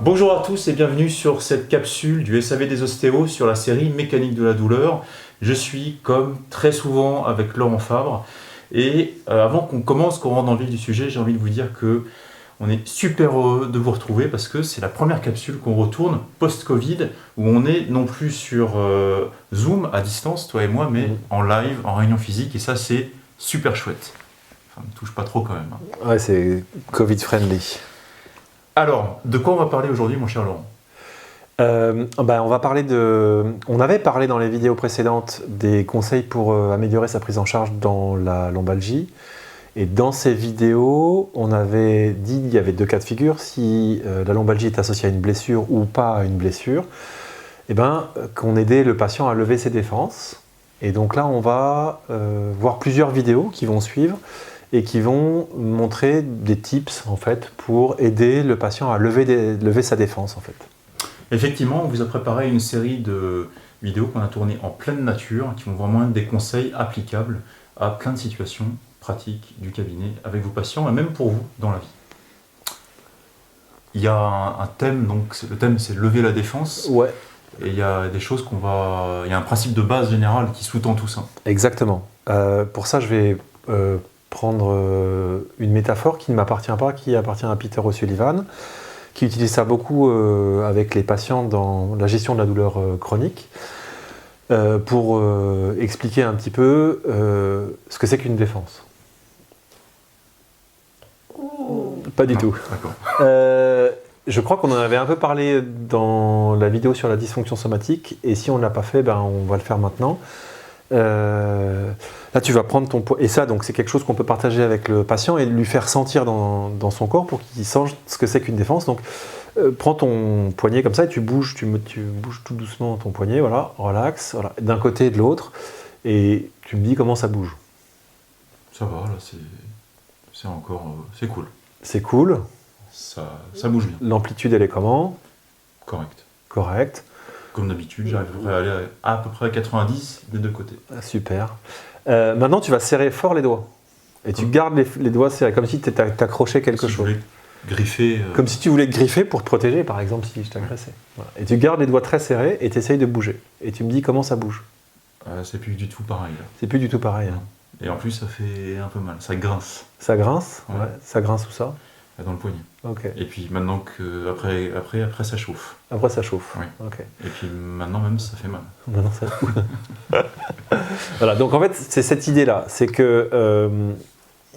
Bonjour à tous et bienvenue sur cette capsule du SAV des ostéos sur la série Mécanique de la douleur. Je suis comme très souvent avec Laurent Fabre et avant qu'on rentre dans le vif du sujet, j'ai envie de vous dire que on est super heureux de vous retrouver parce que c'est la première capsule qu'on retourne post-Covid où on est non plus sur Zoom à distance, toi et moi, mais en live, en réunion physique et ça c'est super chouette. Enfin, ne touche pas trop quand même. Ouais, c'est Covid-friendly. Alors, de quoi on va parler aujourd'hui, mon cher Laurent ? On va parler on avait parlé dans les vidéos précédentes des conseils pour améliorer sa prise en charge dans la lombalgie. Et dans ces vidéos, on avait dit qu'il y avait deux cas de figure. Si la lombalgie est associée à une blessure ou pas à une blessure, qu'on aidait le patient à lever ses défenses. Et donc là, on va voir plusieurs vidéos qui vont suivre et qui vont montrer des tips en fait, pour aider le patient à lever sa défense. En fait. Effectivement, on vous a préparé une série de vidéos qu'on a tournées en pleine nature, qui vont vraiment être des conseils applicables à plein de situations pratiques du cabinet avec vos patients et même pour vous dans la vie. Il y a un thème, donc le thème c'est lever la défense. Ouais. Et il y a des choses il y a un principe de base général qui sous-tend tout ça. Exactement. Pour ça, je vais prendre une métaphore qui ne m'appartient pas, qui appartient à Peter O'Sullivan, qui utilise ça beaucoup avec les patients dans la gestion de la douleur chronique, pour expliquer un petit peu ce que c'est qu'une défense. Pas du tout. D'accord. Je crois qu'on en avait un peu parlé dans la vidéo sur la dysfonction somatique, et si on ne l'a pas fait, on va le faire maintenant. Là, tu vas prendre ton poids, et ça, donc, c'est quelque chose qu'on peut partager avec le patient et lui faire sentir dans son corps pour qu'il sache ce que c'est qu'une défense. Donc, prends ton poignet comme ça et tu bouges tout doucement ton poignet, voilà, relax, voilà, d'un côté et de l'autre, et tu me dis comment ça bouge. Ça va, là, c'est encore, c'est cool. C'est cool. Ça bouge bien. L'amplitude, elle est comment ? Correct. Comme d'habitude, j'arrive à aller à peu près à 90 des deux côtés. Ah, super. Maintenant, tu vas serrer fort les doigts. Et tu gardes les doigts serrés, comme si tu t'accrochais quelque chose. Je voulais griffer. Comme si tu voulais te griffer pour te protéger, par exemple, si je t'agressais. Voilà. Et tu gardes les doigts très serrés et tu essayes de bouger. Et tu me dis comment ça bouge. C'est plus du tout pareil. Là. C'est plus du tout pareil. Hein. Et en plus, ça fait un peu mal. Ça grince. Ça grince ? Ouais. Ça grince où ça ? Dans le poignet. Ok. Et puis maintenant que après ça chauffe. Après ça chauffe. Oui. Ok. Et puis maintenant même ça fait mal. Maintenant ça. Voilà. Donc en fait c'est cette idée-là, c'est que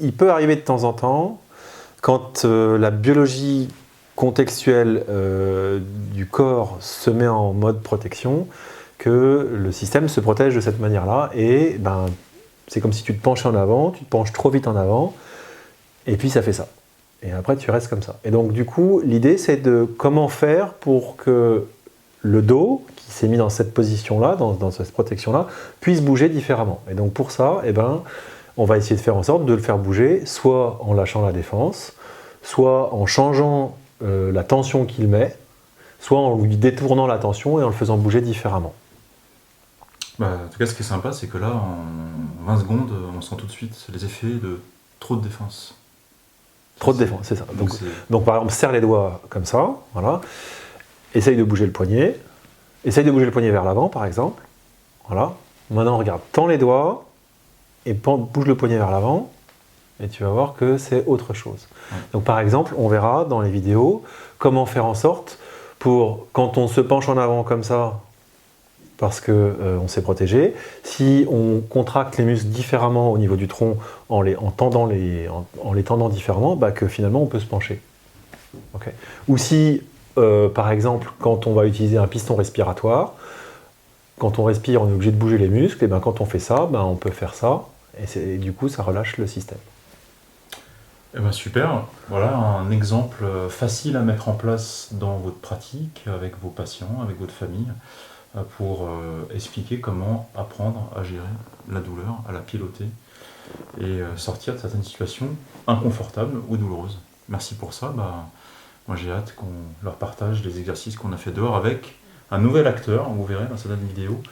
il peut arriver de temps en temps quand la biologie contextuelle du corps se met en mode protection, que le système se protège de cette manière-là et c'est comme si tu te penchais en avant, tu te penches trop vite en avant et puis ça fait ça. Et après, tu restes comme ça. Et donc, du coup, l'idée, c'est de comment faire pour que le dos, qui s'est mis dans cette position-là, dans cette protection-là, puisse bouger différemment. Et donc, pour ça, on va essayer de faire en sorte de le faire bouger, soit en lâchant la défense, soit en changeant la tension qu'il met, soit en lui détournant la tension et en le faisant bouger différemment. En tout cas, ce qui est sympa, c'est que là, en 20 secondes, on sent tout de suite les effets de trop de défense. Trop de défense, c'est ça. Donc par exemple, serre les doigts comme ça, voilà. Essaye de bouger le poignet. Essaye de bouger le poignet vers l'avant, par exemple. Voilà. Maintenant, regarde, tends les doigts et bouge le poignet vers l'avant. Et tu vas voir que c'est autre chose. Ouais. Donc par exemple, on verra dans les vidéos comment faire en sorte pour, quand on se penche en avant comme ça, parce qu'on s'est protégé. Si on contracte les muscles différemment au niveau du tronc en les tendant différemment, que finalement on peut se pencher. Okay. Ou si, par exemple, quand on va utiliser un piston respiratoire, quand on respire, on est obligé de bouger les muscles, et quand on fait ça, on peut faire ça, et du coup ça relâche le système. Super, voilà un exemple facile à mettre en place dans votre pratique, avec vos patients, avec votre famille, pour expliquer comment apprendre à gérer la douleur, à la piloter et sortir de certaines situations inconfortables ou douloureuses. Merci pour ça. Moi j'ai hâte qu'on leur partage les exercices qu'on a fait dehors avec un nouvel acteur. Vous verrez dans cette vidéo,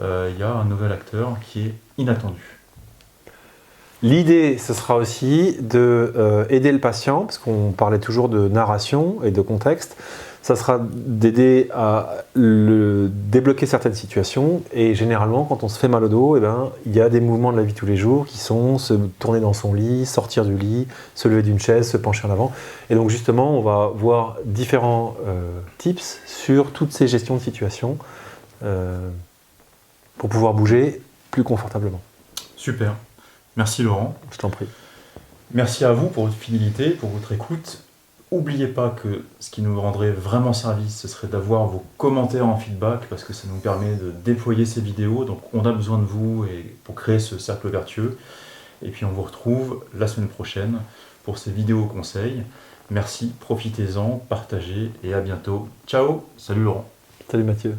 il y a un nouvel acteur qui est inattendu. L'idée, ce sera aussi d'aider le patient, parce qu'on parlait toujours de narration et de contexte, ça sera d'aider à débloquer certaines situations. Et généralement, quand on se fait mal au dos, il y a des mouvements de la vie de tous les jours qui sont se tourner dans son lit, sortir du lit, se lever d'une chaise, se pencher en avant. Et donc justement, on va voir différents tips sur toutes ces gestions de situations pour pouvoir bouger plus confortablement. Super. Merci Laurent. Je t'en prie. Merci à vous pour votre fidélité, pour votre écoute. N'oubliez pas que ce qui nous rendrait vraiment service, ce serait d'avoir vos commentaires en feedback, parce que ça nous permet de déployer ces vidéos. Donc on a besoin de vous pour créer ce cercle vertueux. Et puis on vous retrouve la semaine prochaine pour ces vidéos conseils. Merci, profitez-en, partagez et à bientôt. Ciao, salut Laurent. Salut Mathieu.